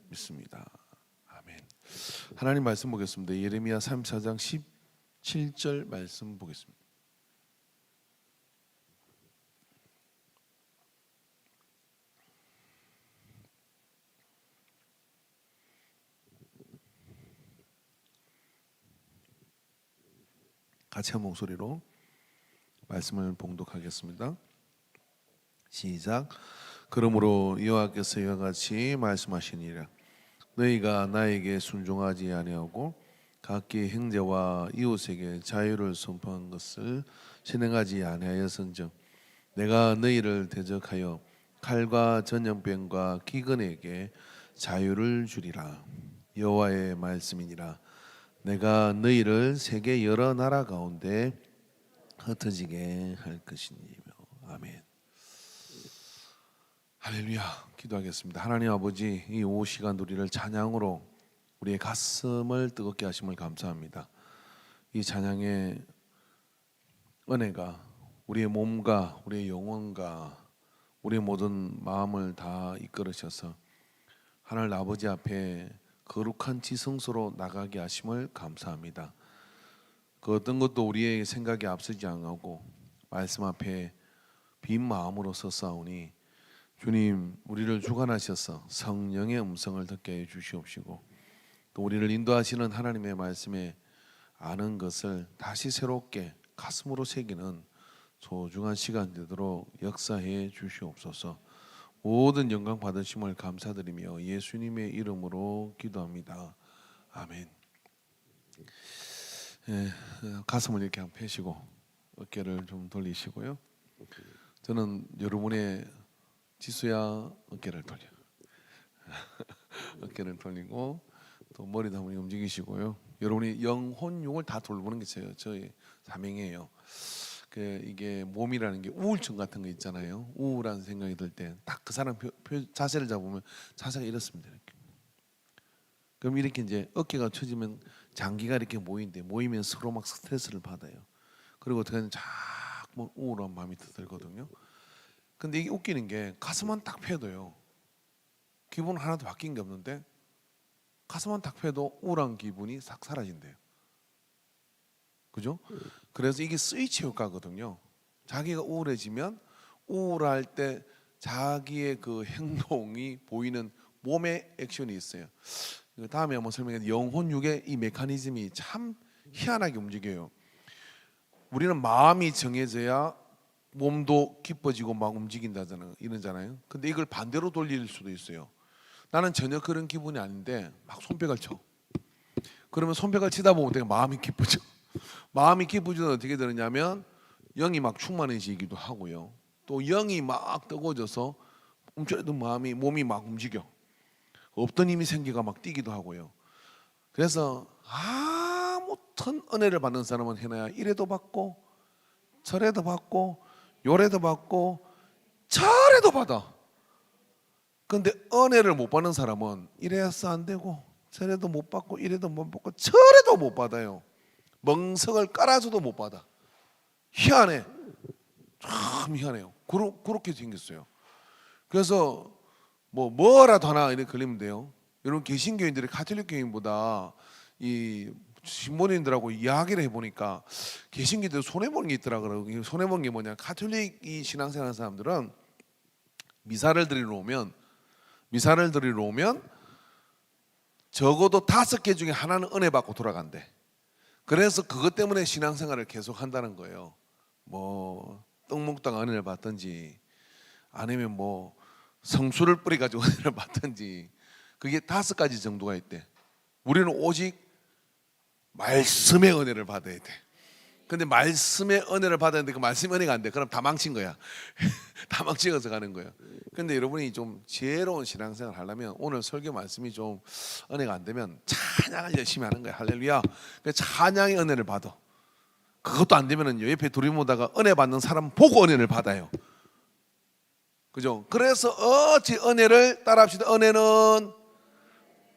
믿습니다. 아멘. 하나님 말씀 보겠습니다. 예레미야 34장 17절 말씀 보겠습니다. 같이 한 목소리로 말씀을 봉독하겠습니다. 시작. 그러므로 여호와께서 이와 같이 말씀하시니라. 너희가 나에게 순종하지 아니하고 각기 형제와 이웃에게 자유를 선포한 것을 실행하지 아니하였은즉 내가 너희를 대적하여 칼과 전염병과 기근에게 자유를 주리라. 여호와의 말씀이니라. 내가 너희를 세계 여러 나라 가운데 흩어지게 할 것이니며. 아멘. 할렐루야. 기도하겠습니다. 하나님 아버지, 이 오후 시간 우리를 찬양으로 우리의 가슴을 뜨겁게 하심을 감사합니다. 이 찬양의 은혜가 우리의 몸과 우리의 영혼과 우리의 모든 마음을 다 이끌으셔서 하늘 아버지 앞에 거룩한 지성소로 나가게 하심을 감사합니다. 그 어떤 것도 우리의 생각에 앞서지 않고 말씀 앞에 빈 마음으로 서싸우니 주님, 우리를 주관하셔서 성령의 음성을 듣게 해 주시옵시고 또 우리를 인도하시는 하나님의 말씀에 아는 것을 다시 새롭게 가슴으로 새기는 소중한 시간 되도록 역사해 주시옵소서. 모든 영광 받으심을 감사드리며 예수님의 이름으로 기도합니다. 아멘. 가슴을 이렇게 한번 펴시고 어깨를 좀 돌리시고요. 저는 여러분의 지수야 어깨를 돌려. 어깨를 돌리고 또 머리도 한번 움직이시고요. 여러분이 영혼육을 다 돌보는 게 저의 사명이에요. 이게 몸이라는 게 우울증 같은 거 있잖아요. 우울한 생각이 들 때 딱 그 사람 자세를 잡으면 자세가 이렇습니다. 이렇게. 그럼 이렇게 이제 어깨가 처지면 장기가 이렇게 모이면 서로 막 스트레스를 받아요. 그리고 어떻게 자꾸 우울한 마음이 들거든요. 근데 이게 웃기는 게 가슴만 딱 펴도요. 기분 하나도 바뀐 게 없는데 가슴만 딱 펴도 우울한 기분이 싹 사라진대요. 그죠? 그래서 이게 스위치 효과거든요. 자기가 우울해지면 우울할 때 자기의 그 행동이 보이는 몸의 액션이 있어요. 다음에 한번 설명해. 영혼육의 이 메커니즘이 참 희한하게 움직여요. 우리는 마음이 정해져야 몸도 기뻐지고 막 움직인다잖아요. 이러잖아요. 근데 이걸 반대로 돌릴 수도 있어요. 나는 전혀 그런 기분이 아닌데 막 손뼉을 쳐. 그러면 손뼉을 치다 보면 내가 마음이 기뻐져. 마음이 기쁘지는 어떻게 되느냐면 영이 막 충만해지기도 하고요. 또 영이 막 뜨거워져서 움츠러든 몸이 막 움직여. 없던 힘이 생기가 막 뛰기도 하고요. 그래서 아무튼 은혜를 받는 사람은 해놔야 이래도 받고 저래도 받고 요래도 받고 저래도 받아. 근데 은혜를 못 받는 사람은 이래서 안 되고 저래도 못 받고 이래도 못 받고 저래도 못 받아요. 멍석을 깔아줘도 못 받아. 희한해. 참 희한해요. 그렇게 생겼어요. 그래서 뭐라도 하나 이렇게 걸리면 돼요. 여러분 개신교인들이 가톨릭 교인보다 이 신본인들하고 이야기를 해보니까 개신교인들 손해보는 게 있더라고요. 손해보는 게 뭐냐? 가톨릭 신앙생활하는 사람들은 미사를 드리러 오면 적어도 5개 중에 하나는 은혜 받고 돌아간대. 그래서 그것 때문에 신앙생활을 계속 한다는 거예요. 떡 먹다가 은혜를 받든지 아니면 성수를 뿌려가지고 은혜를 받든지 그게 5가지 정도가 있대. 우리는 오직 말씀의 은혜를 받아야 돼. 근데 말씀의 은혜를 받았는데 그 말씀의 은혜가 안 돼. 그럼 다 망친 거야. 다 망치어서 가는 거예요. 근데 여러분이 좀 지혜로운 신앙생활을 하려면 오늘 설교 말씀이 좀 은혜가 안 되면 찬양을 열심히 하는 거야. 할렐루야. 찬양의 은혜를 받아. 그것도 안 되면은 옆에 두리모다가 은혜 받는 사람 보고 은혜를 받아요. 그죠? 그래서 어찌 은혜를 따라합시다. 은혜는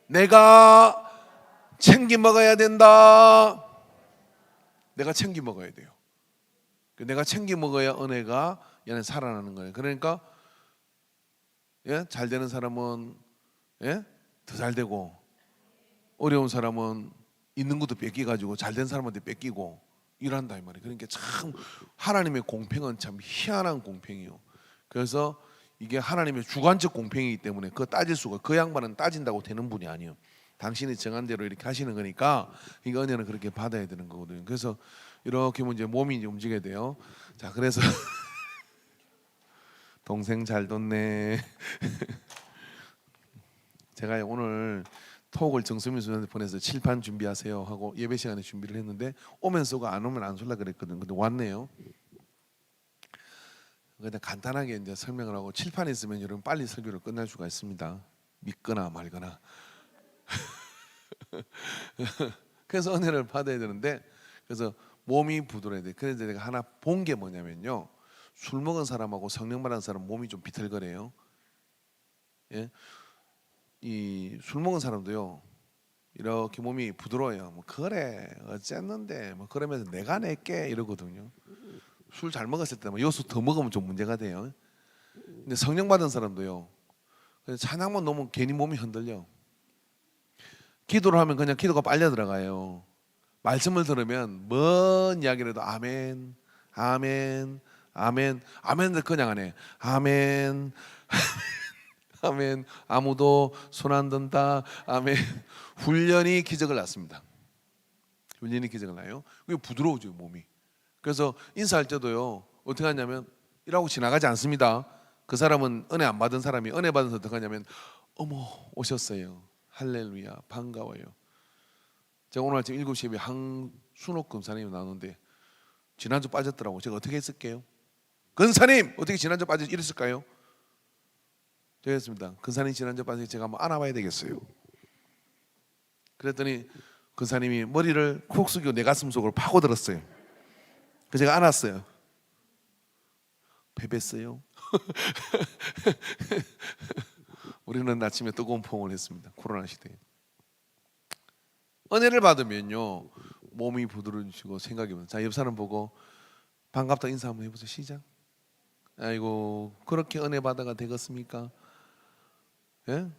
내가 챙겨 먹어야 된다. 내가 챙겨 먹어야 돼요. 내가 챙겨 먹어야 은혜가 얘는 살아나는 거예요. 그러니까 잘 되는 사람은 더 잘 되고, 어려운 사람은 있는 것도 뺏기가지고 잘된 사람한테 뺏기고 이란다 이 말이에요. 그러니까 참 하나님의 공평은 참 희한한 공평이요. 그래서 이게 하나님의 주관적 공평이기 때문에 그거 따질 수가, 그 양반은 따진다고 되는 분이 아니에요. 당신이 정한 대로 이렇게 하시는 거니까 이 은혜는 그렇게 받아야 되는 거거든요. 그래서 이렇게 이제 몸이 이제 움직여야 돼요. 자, 그래서 동생 잘 뒀네. 제가 오늘 톡을 정수민 선생님한테 보내서 칠판 준비하세요 하고 예배 시간에 준비를 했는데 오면서가 안 오면 안 쏠라 그랬거든. 근데 왔네요. 그냥 간단하게 이제 설명을 하고, 칠판이 있으면 여러분 빨리 설교를 끝낼 수가 있습니다. 믿거나 말거나. 그래서 은혜를 받아야 되는데, 그래서 몸이 부드러워야 돼. 그래서 내가 하나 본 게 뭐냐면요, 술 먹은 사람하고 성령 받은 사람 몸이 좀 비틀거려요. 예? 이 술 먹은 사람도요 이렇게 몸이 부드러워요. 뭐 그래 어쨌는데 뭐 그러면서 내가 낼게 이러거든요. 술 잘 먹었을 때 뭐 요수 더 먹으면 좀 문제가 돼요. 근데 성령 받은 사람도요, 찬양만 너무 괜히 몸이 흔들려. 기도를 하면 그냥 기도가 빨려 들어가요. 말씀을 들으면 뭔 이야기라도 아멘, 아멘, 아멘, 아멘을 그냥 안 해. 아멘, 아멘. 아무도 손 안 든다. 아멘. 훈련이 기적을 낳습니다. 훈련이 기적을 낳아요. 그게 부드러워져요 몸이. 그래서 인사할 때도요 어떻게 하냐면 이라고 지나가지 않습니다. 그 사람은 은혜 안 받은 사람이 은혜 받아서 어떻게 하냐면 어머 오셨어요. 할렐루야 반가워요. 제가 오늘 아침 7시 예배 한순옥 근사님이 나오는데 지난주 빠졌더라고. 제가 어떻게 했을게요? 근사님 어떻게 지난주 빠져 이랬을까요? 되겠습니다. 근사님 지난주 빠져 제가 한번 안아봐야 되겠어요. 그랬더니 근사님이 머리를 콕 숙이고 내 가슴 속으로 파고들었어요. 그래서 제가 안았어요. 베베어요. 우리는 아침에 뜨거운 포옹을 했습니다. 코로나 시대에. 은혜를 받으면요 몸이 부드러워지고 생각이 옵니다. 자, 옆 사람 보고 반갑다 인사 한번 해보세요. 시작. 아이고 그렇게 은혜 받아가 되겠습니까? 예?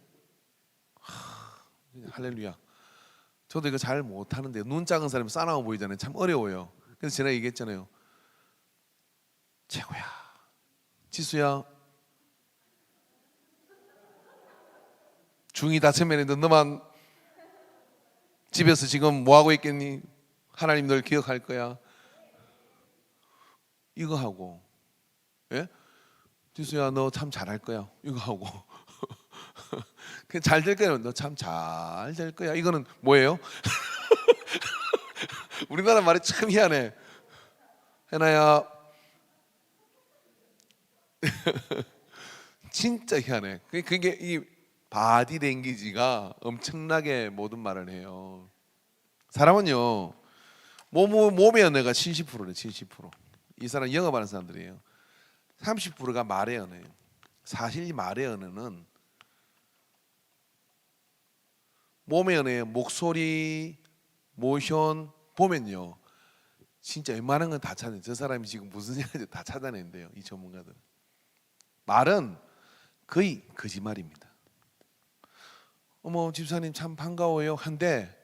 할렐루야. 저도 이거 잘 못하는데 눈 작은 사람이 싸나워 보이잖아요. 참 어려워요. 그래서 제가 얘기했잖아요. 최고야. 지수야. 중이 다천명인데 너만 집에서 지금 뭐 하고 있겠니? 하나님 널 기억할 거야. 이거 하고, 예? 지수야 너 참 잘할 거야. 이거 하고. 잘 될 거야. 너 참 잘 될 거야. 이거는 뭐예요? 우리나라 말이 참 희한해. 해나야. 진짜 희한해. 그게 이 바디 랭귀지가 엄청나게 모든 말을 해요. 사람은요 몸의 언어가 70%래. 70%. 이 사람 영업하는 사람들이에요. 30%가 말의 언어예요. 사실 이 말의 언어는 몸의 언어의 목소리, 모션 보면요 진짜 웬만한 건 다 찾아내요. 저 사람이 지금 무슨 얘기인지 다 찾아낸대요. 이 전문가들. 말은 거의 거짓말입니다. 어머 집사님 참 반가워요 한데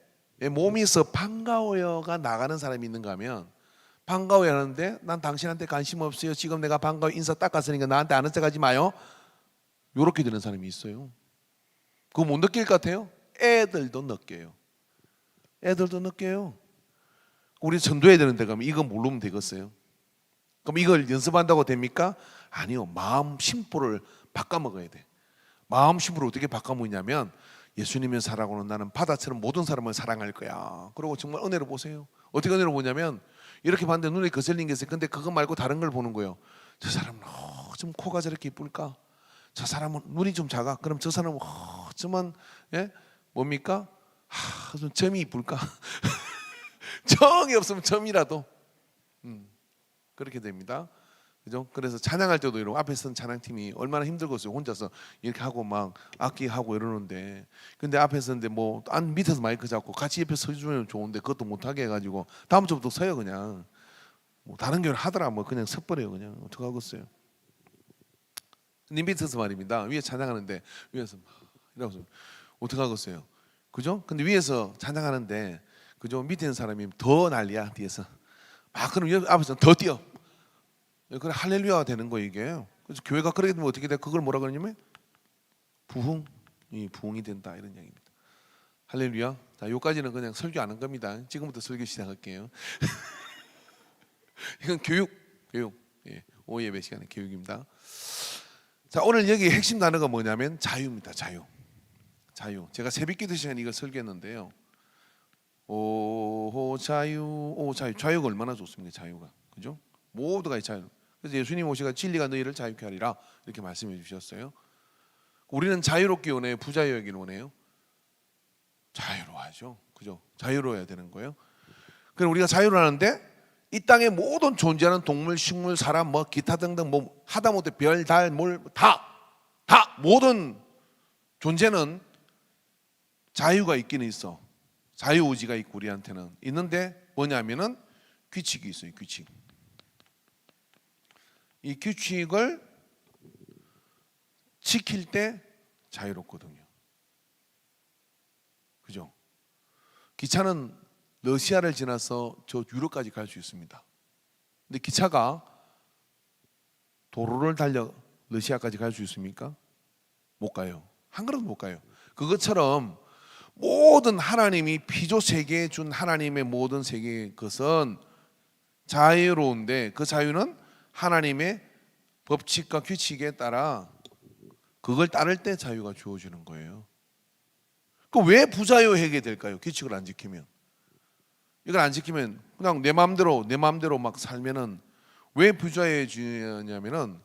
몸에서 반가워요가 나가는 사람이 있는가 하면 반가워요 하는데 난 당신한테 관심 없어요. 지금 내가 반가워 인사 닦았으니까 나한테 아는 척 하지 마요. 요렇게 되는 사람이 있어요. 그거 못 느낄 것 같아요? 애들도 느껴요. 애들도 느껴요. 우리 전도해야 되는데 그러면 이거 모르면 되겠어요? 그럼 이걸 연습한다고 됩니까? 아니요. 마음 심보를 바꿔먹어야 돼. 마음 심보를 어떻게 바꿔먹냐면 예수님의 사랑으로 나는 바다처럼 모든 사람을 사랑할 거야. 그리고 정말 은혜를 보세요. 어떻게 은혜를 보냐면 이렇게 봤는데 눈에 거슬린 게 있어요. 근데 그거 말고 다른 걸 보는 거예요. 저 사람은 좀 코가 저렇게 이쁠까? 저 사람은 눈이 좀 작아. 그럼 저 사람은 좀만 예? 뭡니까? 좀 점이 이쁠까? 정이 없으면 점이라도 그렇게 됩니다. 그죠? 그래서 찬양할 때도 이런 앞에 선 찬양팀이 얼마나 힘들겠어요. 혼자서 이렇게 하고 막 악기 하고 이러는데, 근데 앞에 서는데 뭐 안 밑에서 마이크 잡고 같이 옆에 서주면 좋은데 그것도 못하게 해가지고 다음 주부터 서요. 그냥 뭐 다른 교회를 하더라 뭐 그냥 서버려요. 그냥 어떻게 하겠어요. 님 밑에서 말입니다. 위에 찬양하는데 위에서 이러면서 어떡하겠어요? 그죠? 근데 위에서 찬양하는데 그죠? 밑에 있는 사람이 더 난리야 뒤에서 막 그럼 옆 앞에서 더 뛰어. 그래 할렐루야가 되는 거 이게. 그래서 교회가 그렇게 되면 어떻게 돼? 그걸 뭐라 그러냐면 부흥이 된다 이런 얘기입니다. 할렐루야. 자, 여기까지는 그냥 설교 안 한 겁니다. 지금부터 설교 시작할게요. 이건 교육. 예, 오후 예배 시간에 교육입니다. 자, 오늘 여기 핵심 단어가 뭐냐면 자유입니다. 자유. 제가 새벽기도 시간에 이거 설교했는데요. 오 자유. 자유가 얼마나 좋습니까? 자유가. 그죠? 모두가 자유. 그래서 예수님 오시가 진리가 너희를 자유케 하리라 이렇게 말씀해 주셨어요. 우리는 자유롭게 원해요? 부자유하기를 원해요? 자유로워야죠. 그죠? 자유로워야 되는 거예요. 그럼 우리가 자유로워하는데 이 땅에 모든 존재하는 동물, 식물, 사람, 뭐 기타 등등 뭐 하다못해 별, 달, 뭘 다 모든 존재는 자유가 있기는 있어. 자유의지가 있고 우리한테는 있는데 뭐냐면은 규칙이 있어요. 규칙. 이 규칙을 지킬 때 자유롭거든요. 그죠? 기차는 러시아를 지나서 저 유럽까지 갈 수 있습니다. 근데 기차가 도로를 달려 러시아까지 갈 수 있습니까? 못 가요. 한 걸음도 못 가요. 그것처럼 모든 하나님이 피조 세계에 준 하나님의 모든 세계의 것은 자유로운데 그 자유는 하나님의 법칙과 규칙에 따라 그걸 따를 때 자유가 주어지는 거예요. 그 왜 부자유하게 될까요? 규칙을 안 지키면. 이걸 안 지키면 그냥 내 마음대로 막 살면은 왜 부자유해지냐면은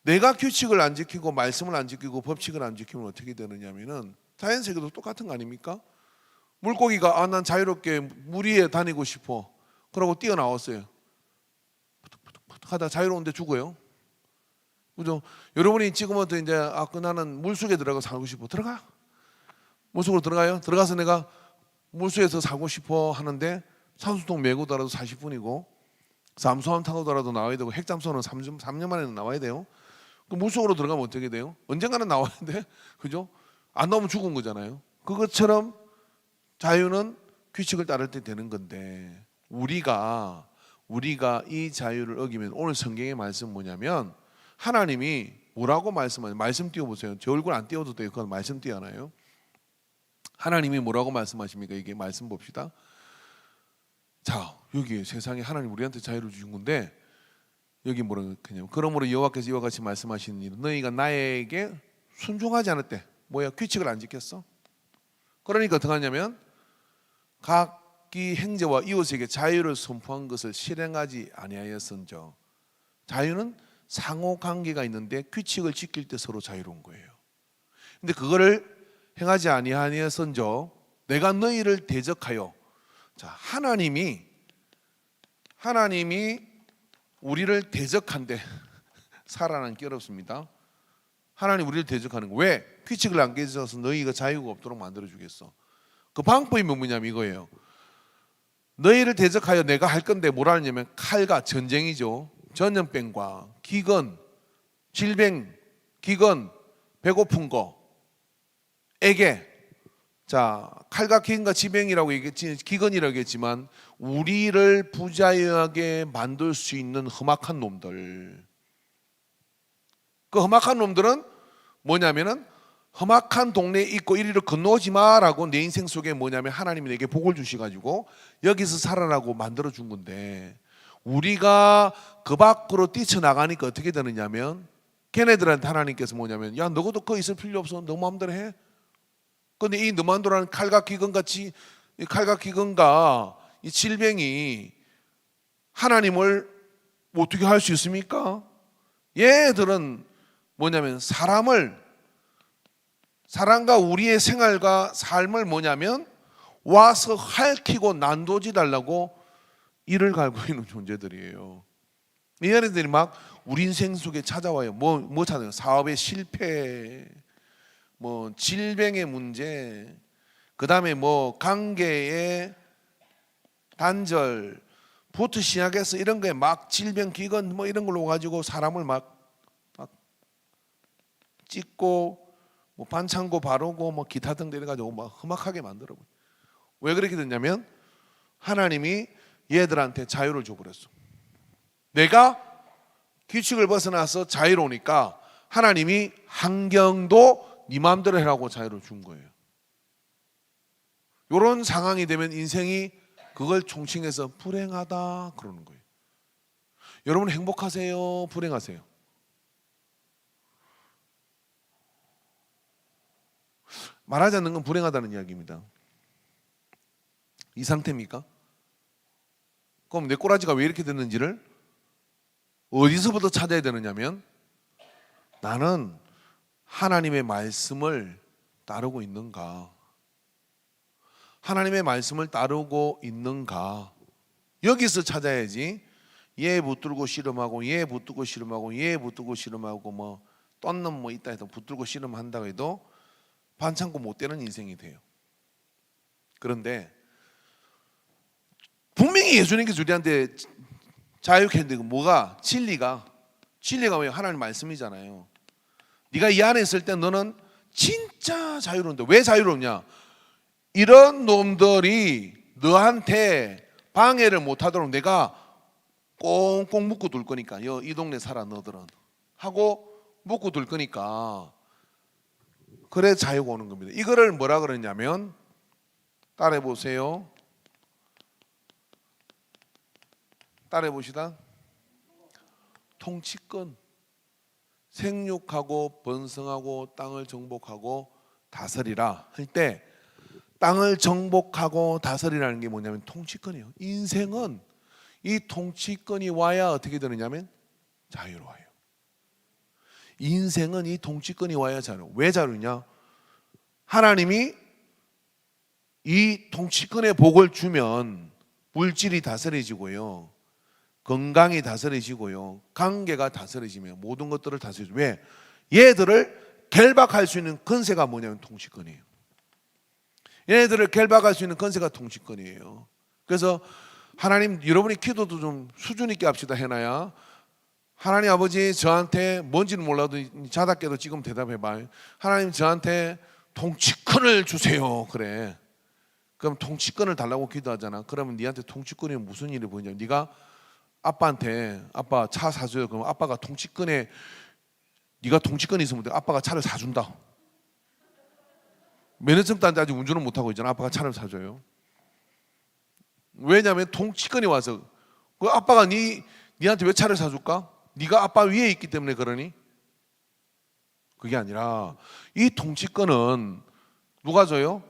내가 규칙을 안 지키고 말씀을 안 지키고 법칙을 안 지키면 어떻게 되느냐면은 자연 세계도 똑같은 거 아닙니까? 물고기가 난 자유롭게 물 위에 다니고 싶어. 그러고 뛰어나왔어요. 푸득푸득 하다 자유로운데 죽어요. 그죠? 여러분이 지금부터 이제 나는 물속에 들어가 살고 싶어. 들어가. 물속으로 들어가요. 들어가서 내가 물속에서 살고 싶어 하는데 산소통 메고 더라도 40분이고 잠수함 타고더라도 나와야 되고 핵잠수함은 3년 만에는 나와야 돼요. 그 물속으로 들어가면 어떻게 돼요? 언젠가는 나와야 돼. 그죠? 안 나오면 죽은 거잖아요. 그것처럼 자유는 규칙을 따를 때 되는 건데 우리가 이 자유를 어기면 오늘 성경의 말씀 뭐냐면 하나님이 뭐라고 말씀하세요? 말씀 띄워보세요. 제 얼굴 안 띄워도 돼요. 그건 말씀 띄워놔요. 하나님이 뭐라고 말씀하십니까? 이게 말씀 봅시다. 자, 여기 세상에 하나님 우리한테 자유를 주신 건데 여기 뭐라고 그냥 그러므로 여호와께서 이와 같이 말씀하시는 일은 너희가 나에게 순종하지 않을 때 뭐야? 규칙을 안 지켰어? 그러니까 어떻게 하냐면 각기 형제와 이웃에게 자유를 선포한 것을 실행하지 아니하였은저. 자유는 상호 관계가 있는데 규칙을 지킬 때 서로 자유로운 거예요. 근데 그거를 행하지 아니하였은저 내가 너희를 대적하여. 자, 하나님이 우리를 대적한데 살아나는 게 어렵습니다. 하나님 우리를 대적하는 거. 왜? 규칙을 안 지켜서 너희가 자유가 없도록 만들어 주겠어. 그 방법이 뭐냐면 이거예요. 너희를 대적하여 내가 할 건데 뭐라 하냐면 칼과 전쟁이죠. 전염병과 기근, 질병, 기근, 배고픈 거에게 자, 칼과 기근과 지병이라고 얘기했지, 기근이라고 했지만 우리를 부자유하게 만들 수 있는 험악한 놈들. 그 험악한 놈들은 뭐냐면은 험악한 동네에 있고 이리로 건너오지 마라고 내 인생 속에 뭐냐면 하나님이 내게 복을 주셔가지고 여기서 살아라고 만들어 준 건데 우리가 그 밖으로 뛰쳐나가니까 어떻게 되느냐면 걔네들한테 하나님께서 뭐냐면 야 너도 거기 있을 필요 없어. 너 마음대로 해. 근데 이 너 마음대로 하는 칼과 기근과 이 질병이 하나님을 어떻게 할 수 있습니까? 얘들은 뭐냐면 사람과 우리의 생활과 삶을 뭐냐면 와서 핥히고 난도지 달라고 이를 갈고 있는 존재들이에요. 이 애들이 막 우리 인생 속에 찾아와요. 뭐 찾아요? 사업의 실패, 뭐 질병의 문제, 그 다음에 뭐 관계의 단절부터 시작해서 이런 거에 막 질병, 기근 뭐 이런 걸로 가지고 사람을 막 찢고 뭐 반창고 바르고 뭐 기타 등 내려가지고 막 험악하게 만들어버려. 왜 그렇게 됐냐면 하나님이 얘들한테 자유를 줘버렸어. 내가 규칙을 벗어나서 자유로우니까 하나님이 환경도 네 마음대로 해라고 자유를 준 거예요. 이런 상황이 되면 인생이 그걸 총칭해서 불행하다 그러는 거예요. 여러분 행복하세요? 불행하세요? 말하지 않는 건 불행하다는 이야기입니다. 이 상태입니까? 그럼 내 꼬라지가 왜 이렇게 됐는지를 어디서부터 찾아야 되느냐면 나는 하나님의 말씀을 따르고 있는가? 하나님의 말씀을 따르고 있는가? 여기서 찾아야지. 얘 붙들고 씨름하고 얘 붙들고 씨름하고 얘 붙들고 씨름하고 뭐 떴는 뭐 있다 해도 붙들고 씨름한다고 해도 반창고 못 되는 인생이 돼요. 그런데 분명히 예수님께서 우리한테 자유케 했는데 뭐가? 진리가 왜 하나님 말씀이잖아요. 네가 이 안에 있을 때 너는 진짜 자유로운데 왜 자유롭냐? 이런 놈들이 너한테 방해를 못하도록 내가 꽁꽁 묶고 둘 거니까 이 동네 살아 너들은 하고 묶고 둘 거니까 그래 자유가 오는 겁니다. 이거를 뭐라 그러냐면 따라해 보세요. 따라해 봅시다. 통치권. 생육하고 번성하고 땅을 정복하고 다스리라 할 때 땅을 정복하고 다스리라는 게 뭐냐면 통치권이에요. 인생은 이 통치권이 와야 어떻게 되느냐면 자유로워요. 인생은 이 통치권이 와야 자유로워. 왜 자유냐? 하나님이 이 통치권의 복을 주면 물질이 다스려지고요, 건강이 다스려지고요, 관계가 다스려지며 모든 것들을 다스려지고. 왜? 얘들을 결박할 수 있는 권세가 뭐냐면 통치권이에요. 얘네들을 결박할 수 있는 권세가 통치권이에요. 그래서 하나님, 여러분이 기도도 좀 수준 있게 합시다. 해놔야 하나님 아버지 저한테 뭔지는 몰라도 자다 깨도 지금 대답해봐. 하나님 저한테 통치권을 주세요. 그래. 그럼 통치권을 달라고 기도하잖아. 그러면 니한테 통치권이 무슨 일이 보이냐? 네가 아빠한테 아빠 차 사줘요. 그럼 아빠가 통치권에 네가 통치권이 있으면 아빠가 차를 사준다. 면허증 딴데 아직 운전을 못하고 있잖아. 아빠가 차를 사줘요. 왜냐하면 통치권이 와서. 그 아빠가 니한테 왜 차를 사줄까? 네가 아빠 위에 있기 때문에 그러니? 그게 아니라 이 통치권은 누가 줘요?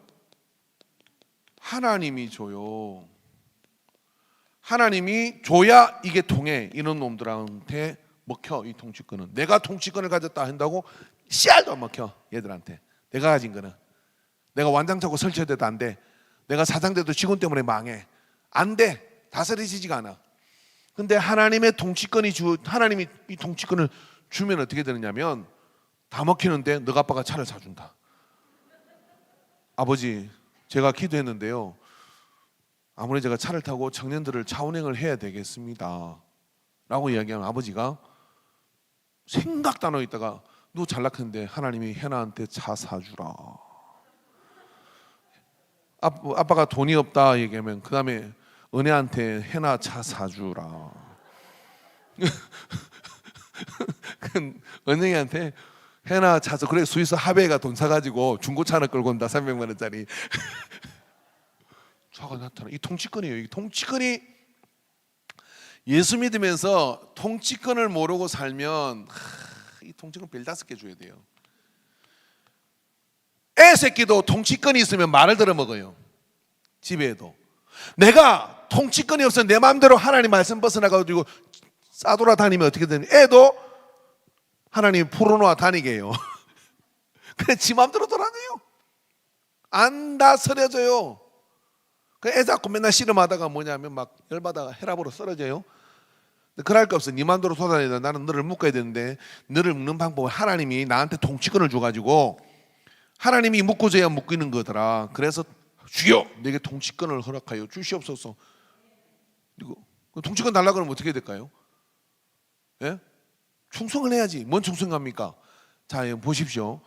하나님이 줘요. 하나님이 줘야 이게 통해. 이런 놈들한테 먹혀. 이 통치권은 내가 통치권을 가졌다 한다고 씨알도 안 먹혀. 얘들한테 내가 가진 거는. 내가 완장차고 설치해도 안 돼. 내가 사장돼도 직원 때문에 망해. 안 돼. 다스려지지가 않아. 근데 하나님의 통치권이 하나님이 이 통치권을 주면 어떻게 되느냐면 다 먹히는데 너가 아빠가 차를 사준다. 아버지 제가 기도했는데요, 아무리 제가 차를 타고 청년들을 차 운행을 해야 되겠습니다 라고 이야기하면 아버지가 생각도 안 하고 있다가 너 잘났는데 하나님이 해나한테 차 사주라. 아빠가 돈이 없다 얘기하면 그 다음에 은혜한테 해나 차 사주라. 은행이한테 해나 차서. 그래 스위스 하베가 돈 사가지고 중고차 하나 끌고 온다. 300만 원짜리. 차가 나타나. 이 통치권이에요. 이 통치권이 예수 믿으면서 통치권을 모르고 살면 이 통치권 별 5개 줘야 돼요. 애 새끼도 통치권이 있으면 말을 들어먹어요. 집에도. 내가 통치권이 없어 내 마음대로 하나님 말씀 벗어나가지고 싸돌아 다니면 어떻게 되니? 애도 하나님 풀어놓아 다니게 해요. 그래 지 마음대로 돌아다녀요. 안 다스려져요. 애 자꾸 맨날 씨름하다가 뭐냐면 막 열받아가 혈압으로 쓰러져요. 그럴 거 없어. 네 마음대로 돌아다니다. 나는 너를 묶어야 되는데 너를 묶는 방법은 하나님이 나한테 통치권을 줘가지고 하나님이 묶어줘야 묶이는 거더라. 그래서 주여 내게 통치권을 허락하여 주시옵소서. 이거 통치권 달라 그러면 어떻게 될까요? 예? 충성을 해야지. 뭔 충성합니까? 자 보십시오.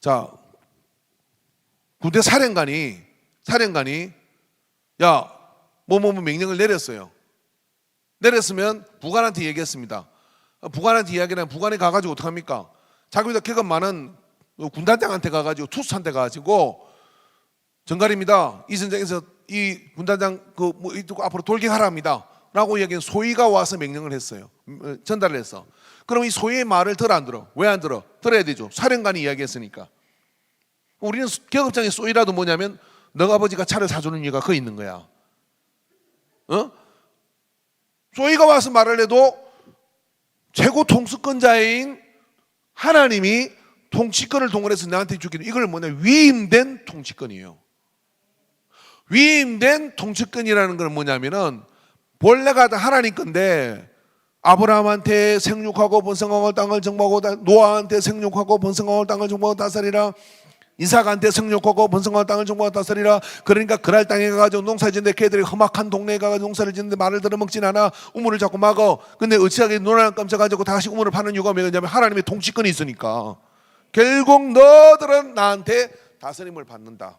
자, 군대 사령관이 야, 뭐 명령을 내렸어요. 내렸으면 부관한테 얘기했습니다. 부관한테 이야기하면 부관이 가가지고 어떡합니까? 자기보다 경험 많은 군단장한테 가가지고 투수한테 가가지고 정갈입니다. 이 전장에서 이 군단장 앞으로 돌격하라 합니다. 라고 이야기한 소위가 와서 명령을 했어요. 전달을 했어. 그럼 이 소위의 말을 들어 안 들어? 왜 안 들어? 들어야 되죠. 사령관이 이야기했으니까. 우리는 계급장의 소위라도 뭐냐면 너가 아버지가 차를 사주는 이유가 그 있는 거야. 소위가 와서 말을 해도 최고 통수권자인 하나님이 통치권을 동원해서 나한테 주기는 이걸 뭐냐? 위임된 통치권이에요. 위임된 통치권이라는 건 뭐냐면은 본래가 하나님 건데 아브라함한테 생육하고 번성하고 땅을 정복하고 노아한테 생육하고 번성하고 땅을 정복하고 다스리라. 이삭한테 생육하고 번성하고 땅을 정복하고 다스리라. 그러니까 그랄 땅에 가가지고 농사 짓는데 걔들이 험악한 동네에 가가지고 농사를 짓는데 말을 들어먹진 않아. 우물을 자꾸 막어. 근데 어찌하게 눈 하나 깜짝가지고 다시 우물을 파는 이유가 뭐냐면 하나님의 통치권이 있으니까. 결국 너들은 나한테 다스림을 받는다.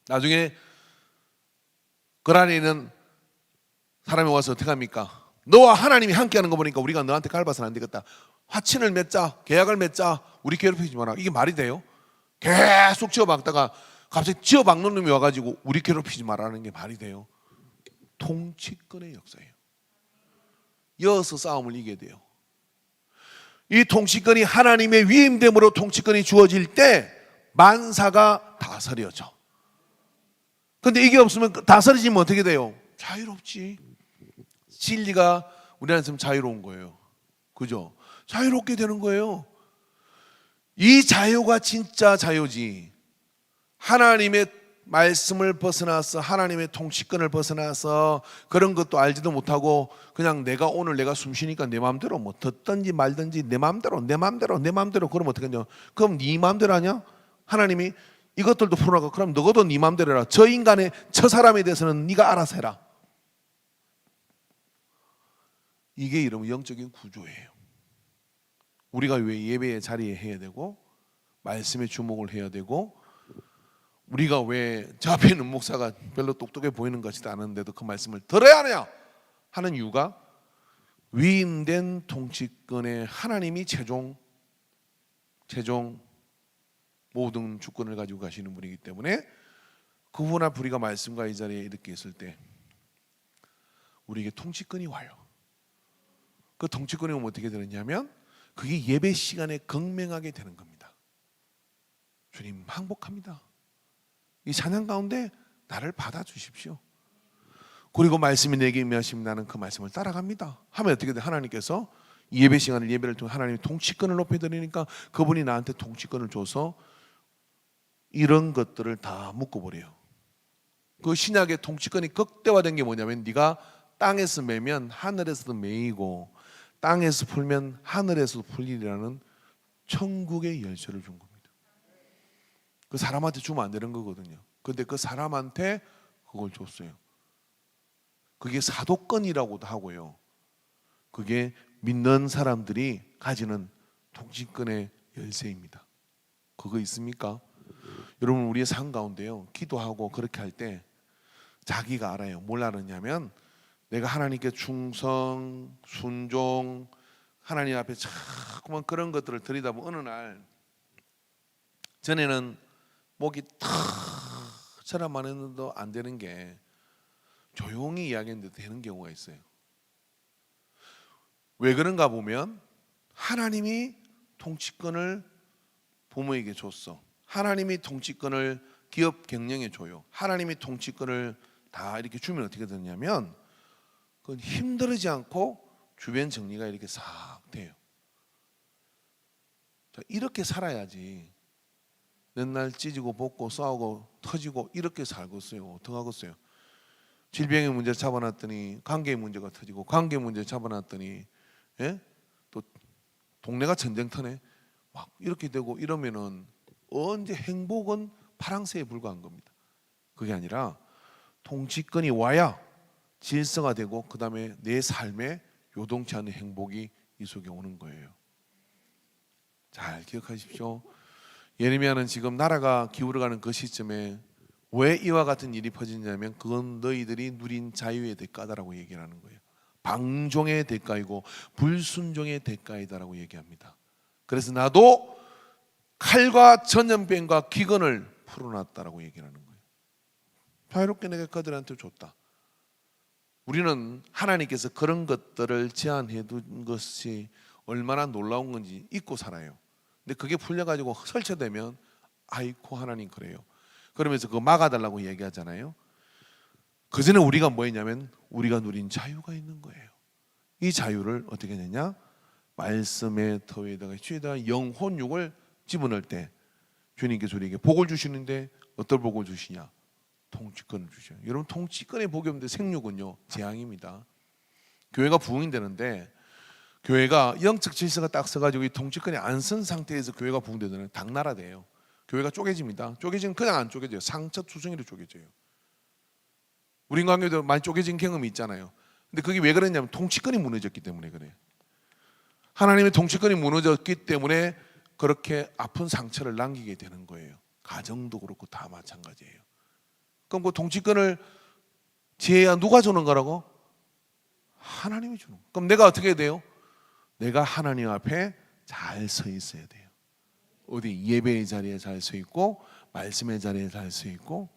나중에 그란에 있는 사람이 와서 어떻게 합니까? 너와 하나님이 함께하는 거 보니까 우리가 너한테 갈봐서는 안 되겠다. 화친을 맺자, 계약을 맺자. 우리 괴롭히지 마라. 이게 말이 돼요? 계속 지어박다가 갑자기 지어박는 놈이 와가지고 우리 괴롭히지 마라는 게 말이 돼요? 통치권의 역사예요. 이어서 싸움을 이겨야 돼요. 이 통치권이 하나님의 위임됨으로 통치권이 주어질 때 만사가 다스려져. 근데 이게 없으면 다스려지면 어떻게 돼요? 자유롭지. 진리가 우리 안에 있으면 자유로운 거예요. 그죠? 자유롭게 되는 거예요. 이 자유가 진짜 자유지. 하나님의 말씀을 벗어나서 하나님의 통치권을 벗어나서 그런 것도 알지도 못하고 그냥 오늘 내가 숨 쉬니까 내 마음대로 뭐 듣든지 말든지 내 마음대로 그러면 어떡하냐? 그럼 네 마음대로 하냐? 하나님이 이것들도 풀어나가. 그럼 너도 네 마음대로 해라. 저 인간의 저 사람에 대해서는 네가 알아서 해라. 이게 이러면 영적인 구조예요. 우리가 왜 예배의 자리에 해야 되고 말씀에 주목을 해야 되고 우리가 왜 저 앞에 있는 목사가 별로 똑똑해 보이는 것이도 않은데도 그 말씀을 들어야 하느냐 하는 이유가 위임된 통치권에 하나님이 최종 모든 주권을 가지고 가시는 분이기 때문에 그분 앞에 우리가 말씀과 이 자리에 이렇게 있을 때 우리에게 통치권이 와요. 그 통치권이 오면 어떻게 되느냐면 그게 예배 시간에 극명하게 되는 겁니다. 주님 항복합니다. 이 찬양 가운데 나를 받아주십시오. 그리고 말씀이 내게 임하시면 나는 그 말씀을 따라갑니다. 하면 어떻게 돼? 하나님께서 이 예배 시간을 예배를 통해 하나님이 통치권을 높여드리니까 그분이 나한테 통치권을 줘서 이런 것들을 다 묶어버려요. 그 신약의 통치권이 극대화된 게 뭐냐면 네가 땅에서 매면 하늘에서도 매이고 땅에서 풀면 하늘에서도 풀리라는 천국의 열쇠를 준 겁니다. 그 사람한테 주면 안 되는 거거든요. 근데 그 사람한테 그걸 줬어요. 그게 사도권이라고도 하고요. 그게 믿는 사람들이 가지는 통치권의 열쇠입니다. 그거 있습니까? 여러분 우리의 삶 가운데요. 기도하고 그렇게 할 때 자기가 알아요. 뭘 알았냐면 내가 하나님께 충성, 순종, 하나님 앞에 자꾸만 그런 것들을 들이다보면 어느 날 전에는 목이 턱처럼 안 했는데도 안 되는 게 조용히 이야기했는데 되는 경우가 있어요. 왜 그런가 보면 하나님이 통치권을 부모에게 줬어. 하나님이 통치권을 기업 경영에 줘요. 하나님이 통치권을 다 이렇게 주면 어떻게 되냐면 그건 힘들지 않고 주변 정리가 이렇게 싹 돼요. 자, 이렇게 살아야지 맨날 찢고 볶고 싸우고 터지고 이렇게 살겠어요. 어떡하겠어요? 질병의 문제를 잡아놨더니 관계의 문제가 터지고 관계 문제를 잡아놨더니 또 동네가 전쟁터네 막 이렇게 되고 이러면은 언제 행복은 파랑새에 불과한 겁니다. 그게 아니라 통치권이 와야 질서가 되고 그 다음에 내 삶에 요동치 않은 행복이 이 속에 오는 거예요. 잘 기억하십시오. 예레미야는 지금 나라가 기울어가는 그 시점에 왜 이와 같은 일이 퍼지냐면 그건 너희들이 누린 자유의 대가다라고 얘기를 하는 거예요. 방종의 대가이고 불순종의 대가이다라고 얘기합니다. 그래서 나도 칼과 전염병과 기근을 풀어놨다라고 얘기를 하는 거예요. 자유롭게 내가 그들한테 줬다. 우리는 하나님께서 그런 것들을 제한해 둔 것이 얼마나 놀라운 건지 잊고 살아요. 근데 그게 풀려가지고 설치되면 아이고 하나님 그래요. 그러면서 그거 막아달라고 얘기하잖아요. 그전에 우리가 뭐였냐면 우리가 누린 자유가 있는 거예요. 이 자유를 어떻게 했느냐? 말씀의 터위에다가 주에다가 영혼육을 집어넣을 때 주님께서 우리에게 복을 주시는데 어떤 복을 주시냐? 통치권을 주셔요. 여러분 통치권의 복이 없는데 생육은요 재앙입니다. 교회가 부흥이 되는데 교회가 영적 질서가 딱 서가지고 이 통치권이 안 쓴 상태에서 교회가 부흥되면 당나라돼요. 교회가 쪼개집니다. 쪼개지면 그냥 안 쪼개져요. 상처 투성이로 쪼개져요. 우리 관계도 많이 쪼개진 경험이 있잖아요. 근데 그게 왜 그랬냐면 통치권이 무너졌기 때문에 그래요. 하나님의 통치권이 무너졌기 때문에 그렇게 아픈 상처를 남기게 되는 거예요. 가정도 그렇고 다 마찬가지예요. 그럼 그 통치권을 지혜야 누가 주는 거라고? 하나님이 주는 거예요. 그럼 내가 어떻게 해야 돼요? 내가 하나님 앞에 잘 서 있어야 돼요. 어디 예배의 자리에 잘 서 있고 말씀의 자리에 잘 서 있고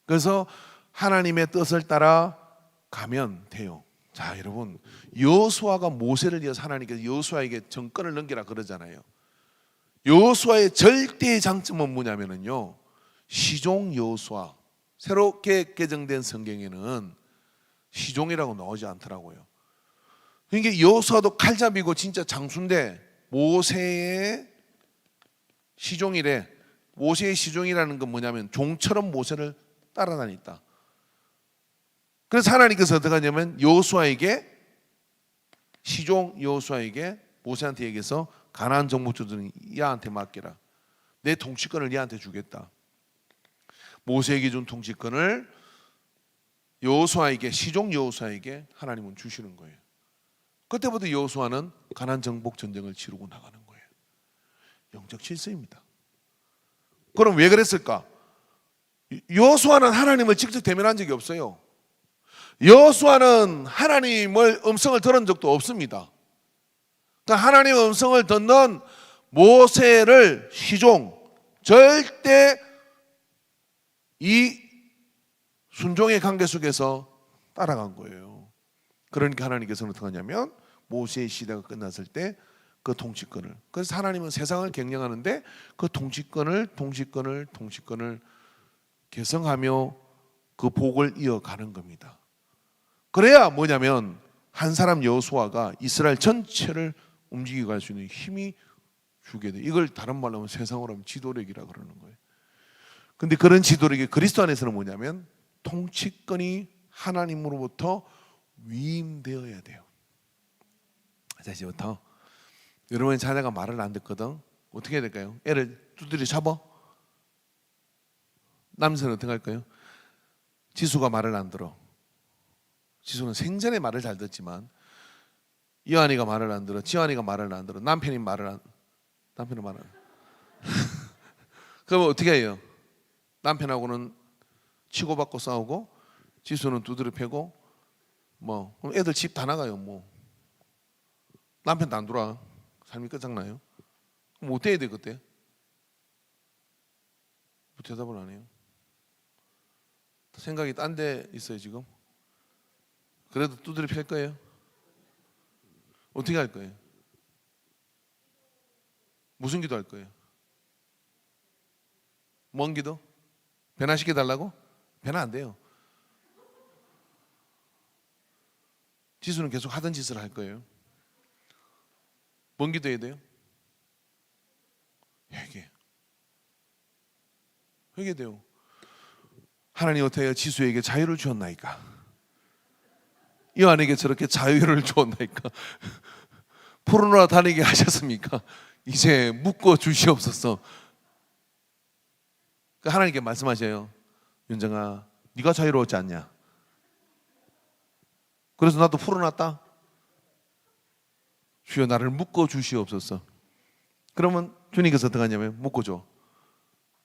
그래서 하나님의 뜻을 따라 가면 돼요. 자 여러분 여호수아가 모세를 이어서 하나님께서 여호수아에게 정권을 넘기라 그러잖아요. 여호수아의 절대의 장점은 뭐냐면요 시종 여호수아 새롭게 개정된 성경에는 시종이라고 나오지 않더라고요. 그러니까 여호수아도 칼잡이고 진짜 장수인데 모세의 시종이래. 모세의 시종이라는 건 뭐냐면 종처럼 모세를 따라다녔다. 그래서 하나님께서 어떻게 하냐면 여호수아에게 시종 여호수아에게 모세한테 얘기해서 가나안 정복주들은 야한테 맡기라. 내 통치권을 얘한테 주겠다. 모세에게 준 통치권을 여호수아에게 시종 여호수아에게 하나님은 주시는 거예요. 그때부터 여호수아는 가나안 정복 전쟁을 치르고 나가는 거예요. 영적 질서입니다. 그럼 왜 그랬을까? 여호수아는 하나님을 직접 대면한 적이 없어요. 여호수아는 하나님의 음성을 들은 적도 없습니다. 그러니까 하나님의 음성을 듣는 모세를 시종 절대 이 순종의 관계 속에서 따라간 거예요. 그러니까 하나님께서는 어떻게 하냐면 모세의 시대가 끝났을 때 그 통치권을 그래서 하나님은 세상을 경영하는데 그 통치권을 개성하며 그 복을 이어가는 겁니다. 그래야 뭐냐면 한 사람 여호수아가 이스라엘 전체를 움직이고 갈 수 있는 힘이 주게 돼. 이걸 다른 말로 하면 세상으로 하면 지도력이라 그러는 거예요. 근데 그런 지도력이 그리스도 안에서는 뭐냐면 통치권이 하나님으로부터 위임되어야 돼요. 자 이제부터 여러분의 자녀가 말을 안 듣거든. 어떻게 해야 될까요? 애를 두드려 잡아? 남편은 어떻게 할까요? 지수가 말을 안 들어. 지수는 생전에 말을 잘 듣지만 이완이가 말을 안 들어. 지완이가 말을 안 들어. 남편은 말을 안 그러면 어떻게 해요? 남편하고는 치고받고 싸우고 지수는 두드려 패고 뭐 그럼 애들 집 다 나가요. 뭐 남편도 안 들어와. 삶이 끝장나요. 그럼 어떻게 해야 돼 그때? 대답을 안 해요. 생각이 딴 데 있어요 지금. 그래도 두드려 팰 거예요? 어떻게 할 거예요? 무슨 기도 할 거예요? 뭔 기도? 변화시켜 달라고? 변화 안 돼요. 지수는 계속 하던 짓을 할 거예요. 뭔 기도해야 돼요? 회개돼요. 하나님 어떻게 지수에게 자유를 주었나이까? 요한에게 저렇게 자유를 주었나이까? 포르노라 다니게 하셨습니까? 이제 묶어 주시옵소서. 하나님께 말씀하셔요. 윤정아, 네가 자유로웠지 않냐? 그래서 나도 풀어놨다. 주여 나를 묶어 주시옵소서. 그러면 주님께서 어떻게 하냐면 묶어줘.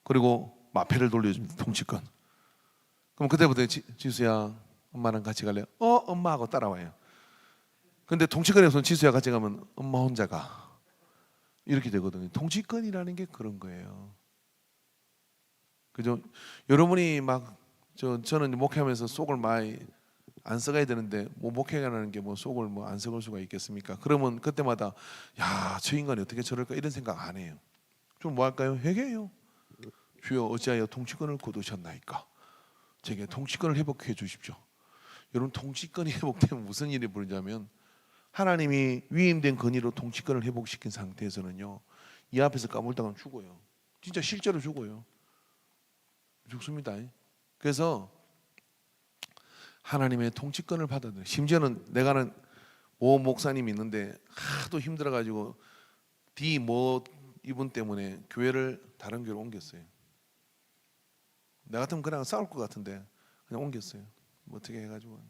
그리고 마패를 돌려줍니다. 통치권. 그럼 그때부터 지수야 엄마랑 같이 갈래? 엄마하고 따라와요. 근데 통치권에서는 지수야 같이 가면 엄마 혼자 가. 이렇게 되거든요. 통치권이라는 게 그런 거예요. 그죠? 여러분이 막 저는 목회하면서 속을 많이 안 썩어야 되는데 뭐 목회라는 게 뭐 속을 뭐 안 썩을 수가 있겠습니까? 그러면 그때마다 야, 저 인간이 어떻게 저럴까 이런 생각 안 해요. 좀 뭐 할까요? 회개해요. 주여 어찌하여 통치권을 거두셨나이까? 제게 통치권을 회복해 주십시오. 여러분 통치권이 회복되면 무슨 일이 벌어지냐면 하나님이 위임된 권위로 통치권을 회복시킨 상태에서는요, 이 앞에서 까불다가면 죽어요. 진짜 실제로 죽어요. 죽습니다. 그래서 하나님의 통치권을 받아들여. 심지어는 내가 아는 모 목사님이 있는데 하도 힘들어가지고 이분 때문에 교회를 다른 교회로 옮겼어요. 나 같으면 그냥 싸울 것 같은데 그냥 옮겼어요. 뭐 어떻게 해가지고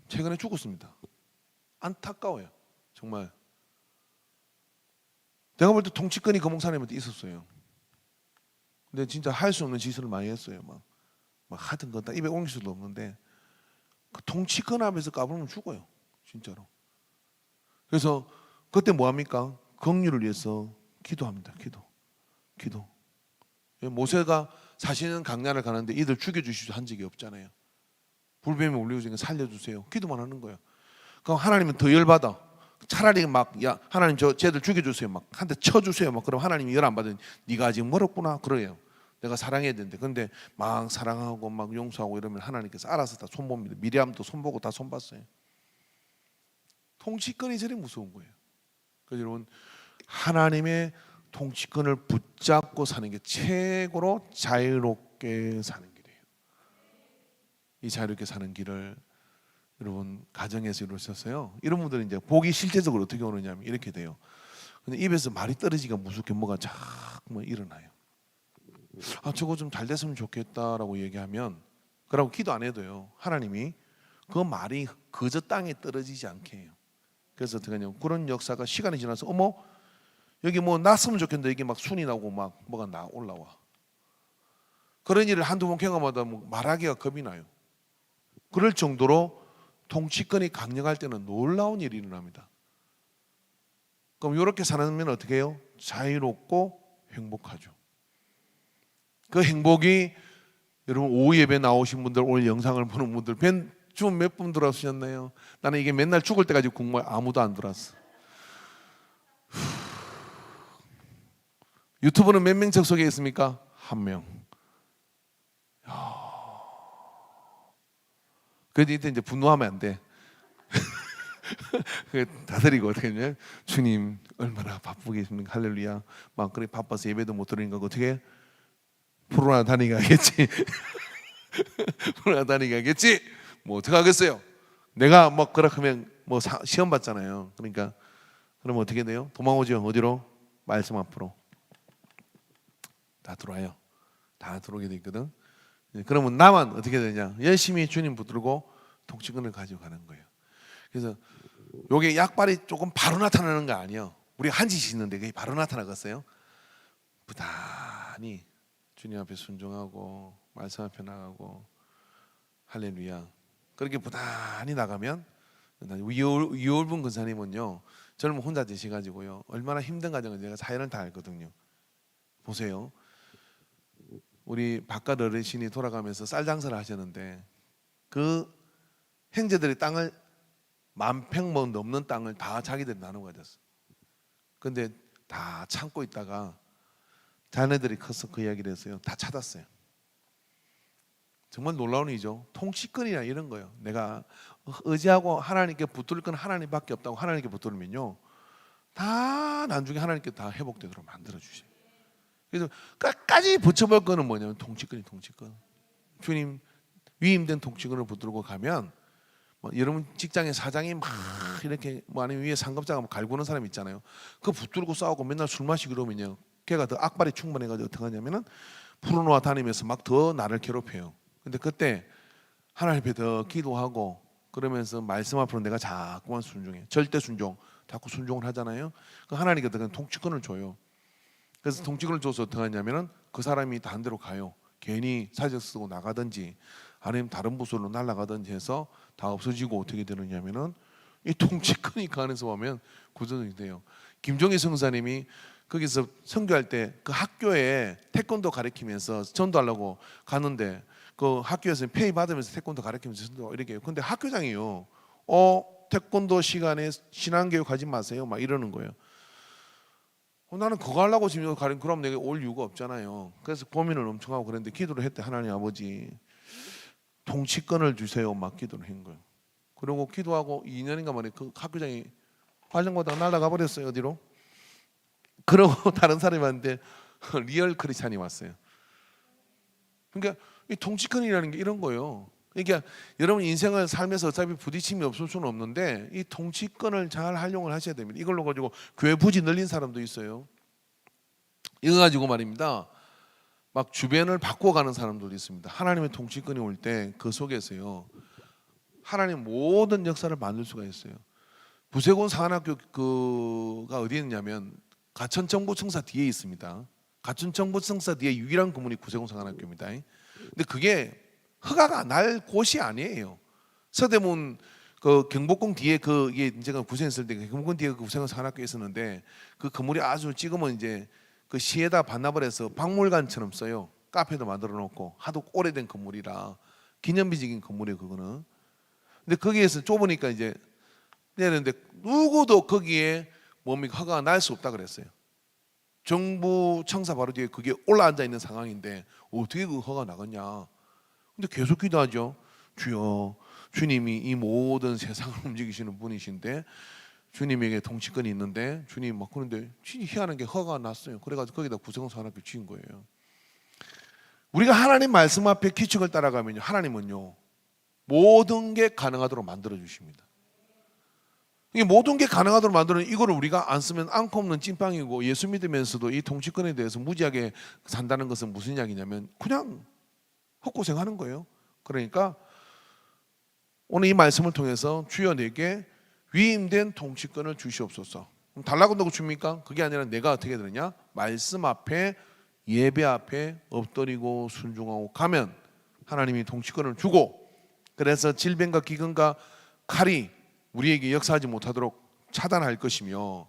최근에 죽었습니다. 안타까워요. 정말. 내가 볼 때 통치권이 그 목사님한테 있었어요. 근데 진짜 할 수 없는 짓을 많이 했어요. 막 하던 건 다 입에 옮길 수도 없는데 그 통치권 앞에서 까불면 죽어요. 진짜로. 그래서 그때 뭐 합니까? 긍휼을 위해서 기도합니다. 기도. 모세가 사실은 강야를 가는데 이들 죽여주시죠 한 적이 없잖아요. 불뱀이 울리고 있으니까 살려주세요. 기도만 하는 거예요. 그럼 하나님은 더 열받아. 차라리 막 야 하나님 쟤들 죽여주세요. 막 한 대 쳐주세요. 막 그럼 하나님이 열 안 받으니 네가 아직 멀었구나 그래요. 내가 사랑해야 되는데 근데 막 사랑하고 막 용서하고 이러면 하나님께서 알아서 다 손봅니다. 미리암도 손보고 다 손봤어요. 통치권이 저리 무서운 거예요. 그래서 여러분 하나님의 통치권을 붙잡고 사는 게 최고로 자유롭게 사는 길이에요. 이 자유롭게 사는 길을 여러분 가정에서 이루셨어요. 이런 분들은 이제 복이 실제적으로 어떻게 오느냐면 이렇게 돼요. 근데 입에서 말이 떨어지기가 무섭게 뭐가 자꾸 일어나요. 저거 좀 잘 됐으면 좋겠다라고 얘기하면 그러고 기도 안 해도요. 하나님이 그 말이 그저 땅에 떨어지지 않게 해요. 그래서 어떻게 하냐면 그런 역사가 시간이 지나서 여기 뭐 났으면 좋겠는데 이게 막 순이 나고 막 뭐가 올라와. 그런 일을 한두 번 경험하다 뭐 말하기가 겁이 나요. 그럴 정도로 통치권이 강력할 때는 놀라운 일이 일어납니다. 그럼 이렇게 사는 어떻게 해요? 자유롭고 행복하죠. 그 행복이 여러분 오후 예배 나오신 분들 오늘 영상을 보는 분들 지금 몇 분 들어오셨나요? 나는 이게 맨날 죽을 때까지 공부해 아무도 안 들어왔어. 유튜브는 몇 명 접속해 있습니까? 1명. 그래도 이제 분노하면 안 돼. 다스리고 어떻게 하냐면 주님 얼마나 바쁘게 계십니까? 할렐루야. 막 그래 바빠서 예배도 못 드리는 거고 어떻게 프로나 다니게 하겠지. 프로나 다니게 하겠지. 뭐 어떻게 하겠어요? 내가 뭐 그렇게 하면 뭐 시험 받잖아요. 그러니까 그러면 어떻게 돼요? 도망오죠. 어디로? 말씀 앞으로. 다 들어와요. 다 들어오게 돼 있거든. 그러면 나만 어떻게 되냐? 열심히 주님 붙들고 통치권을 가지고 가는 거예요. 그래서 요게 약발이 조금 바로 나타나는 거 아니에요. 우리가 한 짓이 있는데 그게 바로 나타나겠어요? 부단히 주님 앞에 순종하고 말씀 앞에 나가고 할렐루야. 그렇게 부단히 나가면 이월분 근사님은요 젊은 혼자 되셔가지고요 얼마나 힘든 과정을 제가 사연을 다 알거든요. 보세요. 우리 바깥 어르신이 돌아가면서 쌀 장사를 하셨는데 그 형제들이 땅을 10,000평 넘는 땅을 다 자기들이 나누고 가졌어. 근데 다 참고 있다가 자네들이 커서 그 이야기를 했어요. 다 찾았어요. 정말 놀라운 일이죠. 통치권이나 이런 거예요. 내가 의지하고 하나님께 붙들 건 하나님밖에 없다고 하나님께 붙들면요 다 나중에 하나님께 다 회복되도록 만들어 주세요. 그래서 끝까지 붙여볼 거는 뭐냐면 통치권. 주님 위임된 통치권을 붙들고 가면 뭐 여러분 직장의 사장이 막 이렇게 뭐 아니면 위에 상급자가 뭐 갈구는 사람 있잖아요. 그 붙들고 싸우고 맨날 술 마시고 그러면요 걔가 더 악발이 충만해가지고 어떻게 하냐면은 풀어놓아 다니면서 막 더 나를 괴롭혀요. 근데 그때 하나님 앞에 더 기도하고 그러면서 말씀 앞으로 내가 자꾸만 순종해. 절대 순종. 자꾸 순종을 하잖아요. 그 하나님께서 그냥 통치권을 줘요. 그래서 통치권을 줘서 어떻게 하냐면은 그 사람이 다른 데로 가요. 괜히 사직 쓰고 나가든지 아니면 다른 부서로 날아가든지 해서 다 없어지고 어떻게 되느냐면은 이 통치권이 그 안에서 보면 구조정이 돼요. 김종희 성사님이 거기서 선교할 때 그 학교에 태권도 가르치면서 전도하려고 가는데 그 학교에서 페이 받으면서 태권도 가르치면서 전도 이렇게 해요. 근데 학교장이요. 태권도 시간에 신앙교육 하지 마세요. 막 이러는 거예요. 나는 그거 하려고 지금 그럼 내가 올 이유가 없잖아요. 그래서 고민을 엄청 하고 그랬는데 기도를 했대. 하나님 아버지 통치권을 주세요. 막 기도를 한 거예요. 그리고 기도하고 2년인가 만에 그 학교장이 관련고다가 날아가 버렸어요. 어디로? 그러고 다른 사람한테 리얼 크리스찬이 왔어요. 그러니까 이 통치권이라는 게 이런 거예요. 그러니까 여러분 인생을 살면서 어차피 부딪힘이 없을 수는 없는데 이 통치권을 잘 활용을 하셔야 됩니다. 이걸로 가지고 교회 부지 늘린 사람도 있어요. 이거 가지고 말입니다. 막 주변을 바꿔가는 사람들도 있습니다. 하나님의 통치권이 올 때 그 속에서요. 하나님 모든 역사를 만들 수가 있어요. 부세군 사관학교 그가 어디에 있냐면 가천정보청사 뒤에 있습니다. 가천정보청사 뒤에 유일한 건물이 구세군 사관학교입니다. 근데 그게 허가가 날 곳이 아니에요. 서대문 그 경복궁 뒤에 이게 제가 구생했을 때 경복궁 뒤에 그 구세군 사관학교에 있었는데 그 건물이 아주 지금은 이제 그 시에다 반납을 해서 박물관처럼 써요. 카페도 만들어 놓고 하도 오래된 건물이라 기념비적인 건물이에요. 그거는. 근데 거기에서 좁으니까 이제 내는데 누구도 거기에 뭡니까 허가가 날 수 없다 그랬어요. 정부 청사 바로 뒤에 그게 올라앉아 있는 상황인데 어떻게 그 허가 나갔냐? 근데 계속 기도하죠. 주여, 주님이 이 모든 세상을 움직이시는 분이신데 주님에게 통치권이 있는데 주님 막 그런데 희한한 게 허가가 났어요. 그래가지고 거기다 구세군 사관학교 지은 거예요. 우리가 하나님 말씀 앞에 규칙을 따라가면요, 하나님은요 모든 게 가능하도록 만들어 주십니다. 이게 모든 게 가능하도록 만드는 이거를 우리가 안 쓰면 앙코 없는 찐빵이고 예수 믿으면서도 이 통치권에 대해서 무지하게 산다는 것은 무슨 이야기냐면 그냥 헛고생하는 거예요. 그러니까 오늘 이 말씀을 통해서 주여 내게 위임된 통치권을 주시옵소서. 그럼 달라고 한다고 줍니까? 그게 아니라 내가 어떻게 되느냐? 말씀 앞에 예배 앞에 엎드리고 순종하고 가면 하나님이 통치권을 주고 그래서 질병과 기근과 칼이 우리에게 역사하지 못하도록 차단할 것이며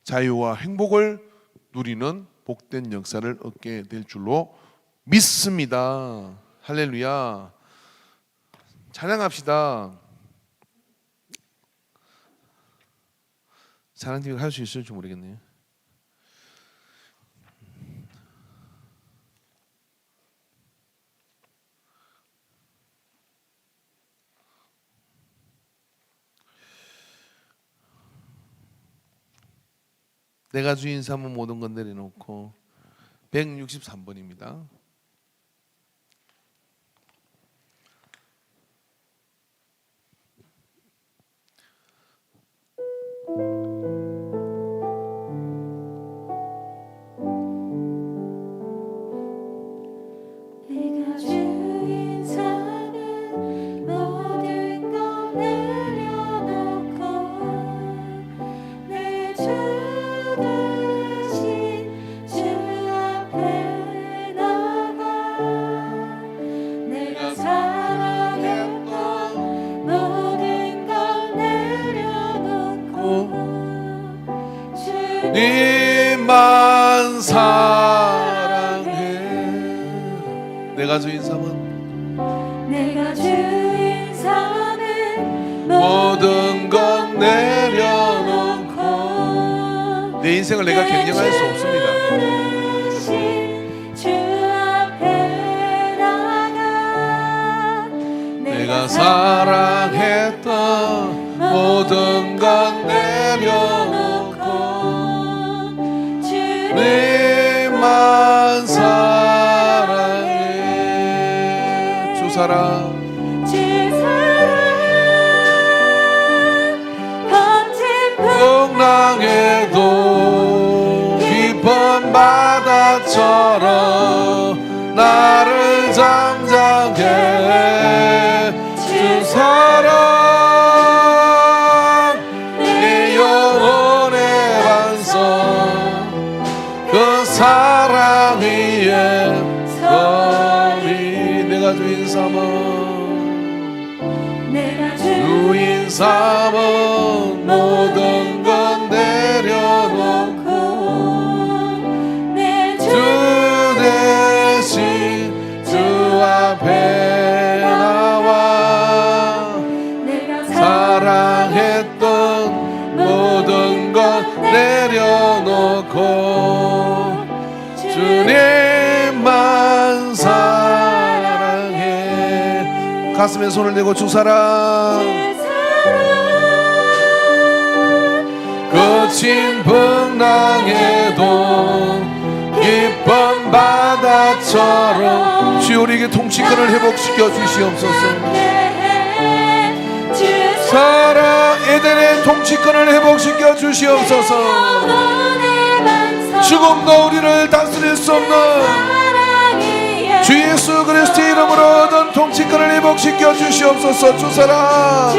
자유와 행복을 누리는 복된 역사를 얻게 될 줄로 믿습니다. 할렐루야. 찬양합시다. 찬양팀이 할 수 있을지 모르겠네요. 내가 주인 삼은 모든 건 내려놓고 163번입니다. 주님만 사랑해. 내가 주인 삼은 내가 주인 삼은 모든 것 내려놓고 내 인생을 내가 경영할 수 없습니다. 주 앞에 나가 내가 사랑했던 모든 것 내려놓고 주님만 사랑해. 주 사랑 거친 풍랑에도 깊은 바다처럼 나를 잠잠해. 주 사랑 그 사랑 위에 서리. 내가 주인 삼은 내가 주인 삼은 모든 것 내려놓고 내 주 대신 주 앞에 나와 내가 사랑했던 모든 것 내려놓고 주님만 사랑해. 가슴에 손을 대고 주 사랑 거친 풍랑에도 깊은 바다처럼 주여 우리에게 통치권을 회복시켜 주시옵소서. 사랑 에덴의 통치권을 회복시켜 주시옵소서. 죽음도 우리를 다스릴 수 없는 주 예수 그리스도의 이름으로 얻은 통치권을 회복시켜 주시옵소서. 주 사랑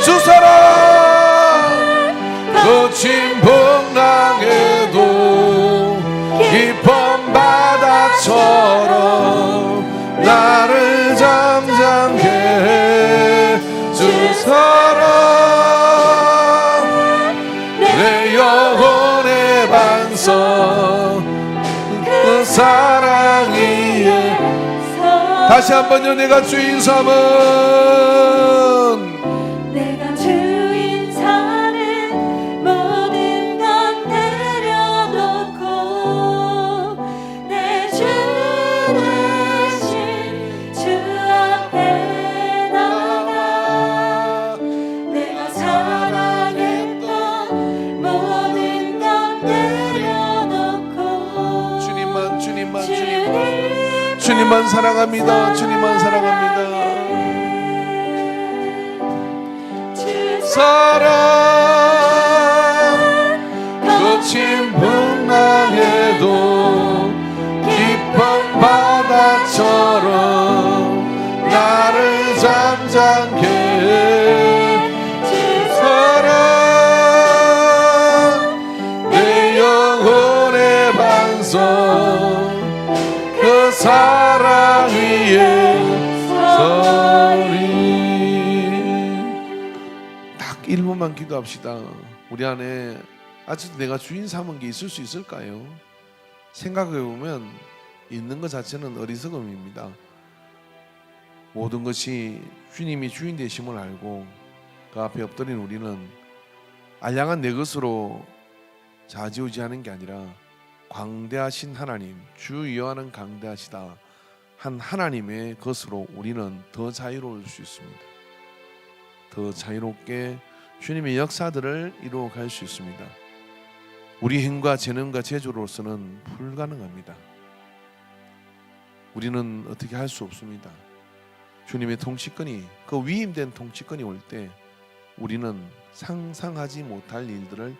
주 사랑 거친 풍랑에도 깊은 바다처럼 나를 잠잠케 해. 주 사랑 내 영혼의 반석 그 사랑 위에 다시 한번요. 내가 주인 삼은 내가 주인 삼은 모든 것 내려놓고 내 주 대신 주 앞에 나가 내가 사랑했던 모든 것 내려놓고 주님만 사랑합니다. 주님만 사랑합니다. 사랑 거친 풍랑에도 깊은 바다처럼 나를 잠잠케 해. 사랑 내 영혼의 반석 그 사랑 위에 서리. 딱 1분만 기도합시다. 우리 안에 아직도 내가 주인 삼은 게 있을 수 있을까요? 생각해보면 있는 것 자체는 어리석음입니다. 모든 것이 주님이 주인 되심을 알고 그 앞에 엎드린 우리는 알량한 내 것으로 좌지우지하는 게 아니라 광대하신 하나님, 주 여호와는 강대하시다 한 하나님의 것으로 우리는 더 자유로울 수 있습니다. 더 자유롭게 주님의 역사들을 이루어갈 수 있습니다. 우리 힘과 재능과 재주로서는 불가능합니다. 우리는 어떻게 할 수 없습니다. 주님의 통치권이, 그 위임된 통치권이 올 때 우리는 상상하지 못할 일들을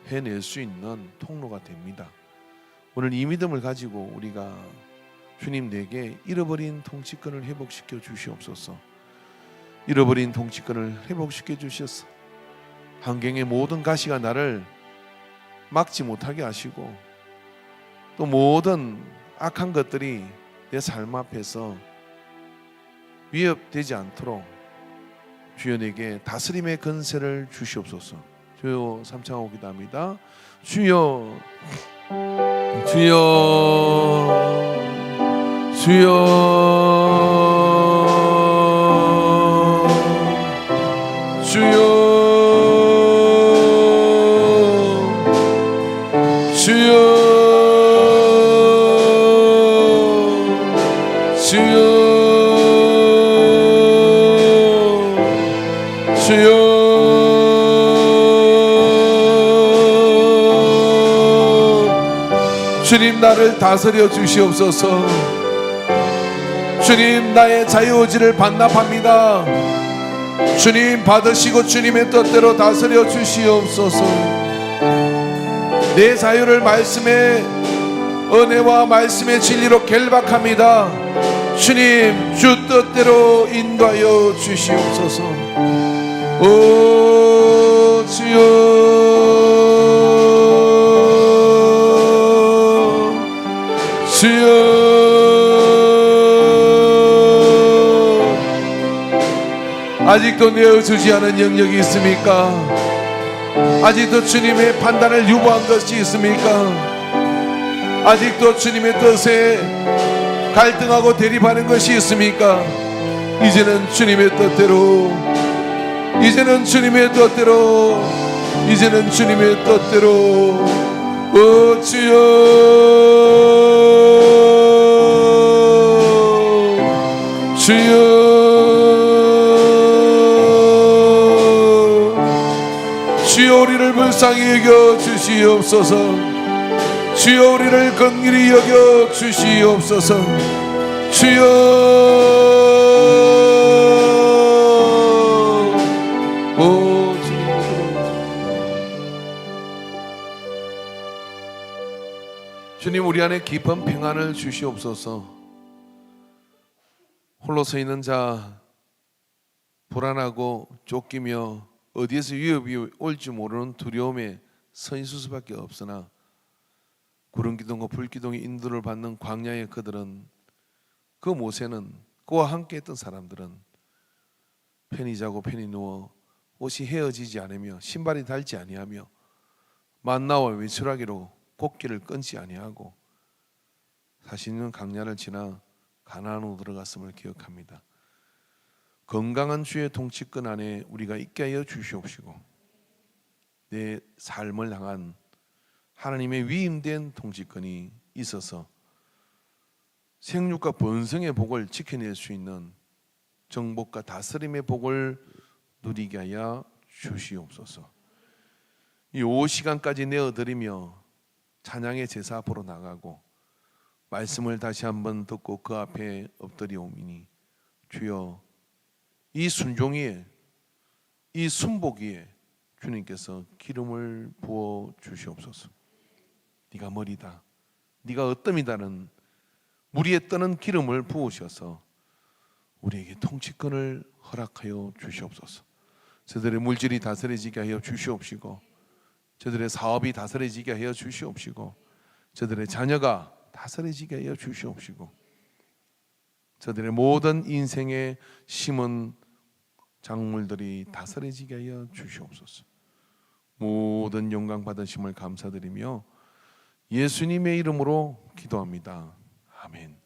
해낼 수 있는 통로가 됩니다. 오늘 이 믿음을 가지고 우리가 주님 내게 잃어버린 통치권을 회복시켜 주시옵소서. 잃어버린 통치권을 회복시켜 주셔서 환경의 모든 가시가 나를 막지 못하게 하시고 또 모든 악한 것들이 내 삶 앞에서 위협되지 않도록 주여 내게 다스림의 권세를 주시옵소서. 주여 삼창하고 기도합니다. 주여 주여 주여 주여 주여 주여 주여 주님 나를 다스려 주시옵소서. 주님 나의 자유의지를 반납합니다. 주님 받으시고 주님의 뜻대로 다스려 주시옵소서. 내 자유를 말씀의 은혜와 말씀의 진리로 결박합니다. 주님 주 뜻대로 인도하여 주시옵소서. 오 주여 주여 아직도 내어주지 않은 영역이 있습니까? 아직도 주님의 판단을 유보한 것이 있습니까? 아직도 주님의 뜻에 갈등하고 대립하는 것이 있습니까? 이제는 주님의 뜻대로, 이제는 주님의 뜻대로, 이제는 주님의 뜻대로. 오 주여 주여 주여 우리를 불쌍히 여겨 주시옵소서. 주여 우리를 긍휼히 여겨 주시옵소서. 주여 오 주님 우리 안에 깊은 평안을 주시옵소서. 홀로 서 있는 자, 불안하고 쫓기며 어디에서 위협이 올지 모르는 두려움에 서 있을 수밖에 없으나 구름기둥과 불기둥의 인도를 받는 광야의 그들은, 그 모세는, 그와 함께 했던 사람들은 편히 자고 편히 누워 옷이 헤어지지 않으며 신발이 닳지 아니하며 만나와 외출하기로 곡기를 끊지 아니하고 사시 있는 강야를 지나 가나안으로 들어갔음을 기억합니다. 건강한 주의 통치권 안에 우리가 있게 하여 주시옵시고 내 삶을 향한 하나님의 위임된 통치권이 있어서 생육과 번성의 복을 지켜낼 수 있는 정복과 다스림의 복을 누리게 하여 주시옵소서. 이 오후 시간까지 내어드리며 찬양의 제사 앞으로 나가고 말씀을 다시 한번 듣고 그 앞에 엎드리오미니 주여 이 순종이에, 이 순복이에 주님께서 기름을 부어 주시옵소서. 네가 머리다, 네가 어뜸이다는 무리에 떠는 기름을 부으셔서 우리에게 통치권을 허락하여 주시옵소서. 저들의 물질이 다스려지게 하여 주시옵시고 저들의 사업이 다스려지게 하여 주시옵시고 저들의 자녀가 다스려지게 하여 주시옵시고 저들의 모든 인생에 심은 작물들이 다스려지게 하여 주시옵소서. 모든 영광 받으심을 감사드리며 예수님의 이름으로 기도합니다. 아멘.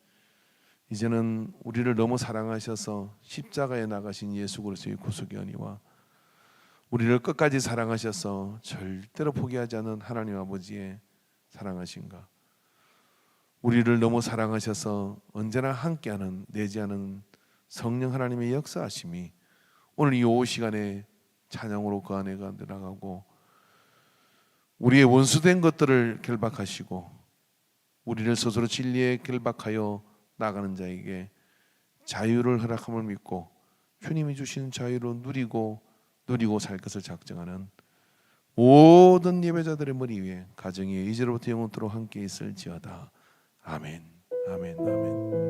이제는 우리를 너무 사랑하셔서 십자가에 나가신 예수 그리스도의 구속의 은혜와 우리를 끝까지 사랑하셔서 절대로 포기하지 않은 하나님 아버지의 사랑하심과 우리를 너무 사랑하셔서 언제나 함께하는 내지하는 성령 하나님의 역사하심이 오늘 이 오후 시간에 찬양으로 그 안에 들어가고 우리의 원수된 것들을 결박하시고 우리를 스스로 진리에 결박하여 나가는 자에게 자유를 허락함을 믿고 주님이 주신 자유로 누리고 살 것을 작정하는 모든 예배자들의 머리 위에 가정이 이제로부터 영원토록 함께 있을지어다. 아멘. 아멘. 아멘.